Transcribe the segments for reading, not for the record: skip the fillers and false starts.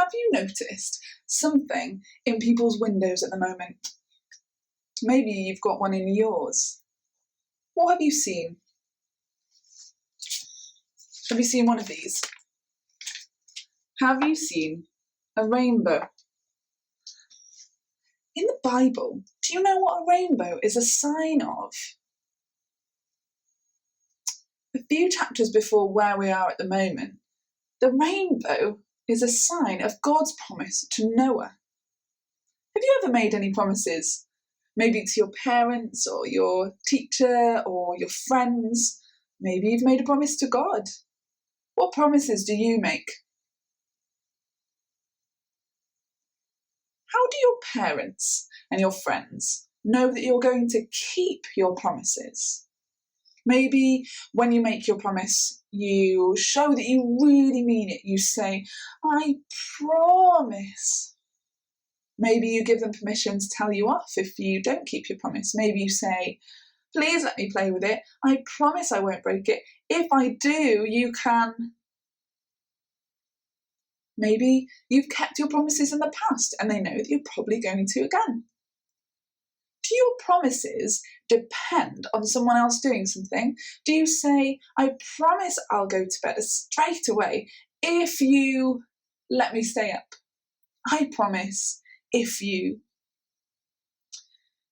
Have you noticed something in people's windows at the moment? Maybe you've got one in yours. What have you seen? Have you seen one of these? Have you seen a rainbow? In the Bible, do you know what a rainbow is a sign of? A few chapters before where we are at the moment, the rainbow is a sign of God's promise to Noah. Have you ever made any promises? Maybe to your parents or your teacher or your friends. Maybe you've made a promise to God. What promises do you make? How do your parents and your friends know that you're going to keep your promises? Maybe when you make your promise, you show that you really mean it. You say, I promise. Maybe you give them permission to tell you off if you don't keep your promise. Maybe you say, please let me play with it. I promise I won't break it. If I do, you can. Maybe you've kept your promises in the past and they know that you're probably going to again. Do your promises depend on someone else doing something? Do you say, I promise I'll go to bed straight away if you let me stay up? I promise if you.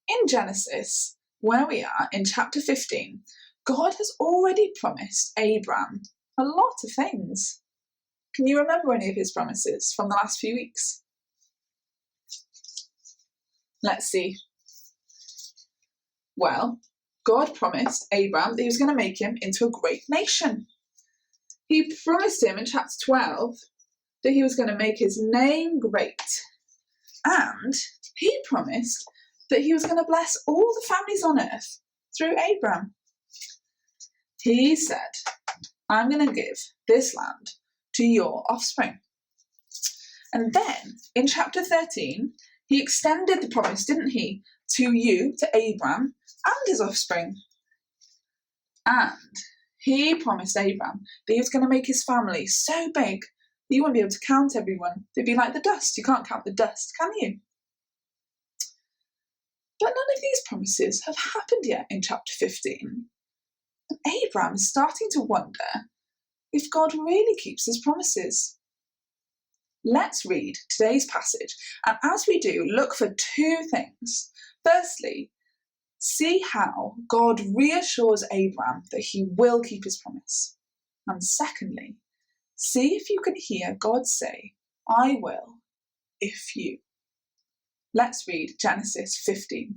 In Genesis, where we are in chapter 15, God has already promised Abraham a lot of things. Can you remember any of his promises from the last few weeks? Let's see. Well, God promised Abraham that he was going to make him into a great nation. He promised him in chapter 12 that he was going to make his name great. And he promised that he was going to bless all the families on earth through Abraham. He said, I'm going to give this land to your offspring. And then in chapter 13, he extended the promise, didn't he, to you, to Abraham and his offspring. And he promised Abraham that he was going to make his family so big that you wouldn't be able to count everyone. They'd be like the dust. You can't count the dust, can you? But none of these promises have happened yet in chapter 15. And Abraham is starting to wonder if God really keeps his promises. Let's read today's passage, and as we do, look for two things. Firstly, see how God reassures Abraham that he will keep his promise. And secondly, see if you can hear God say, I will, if you. Let's read Genesis 15.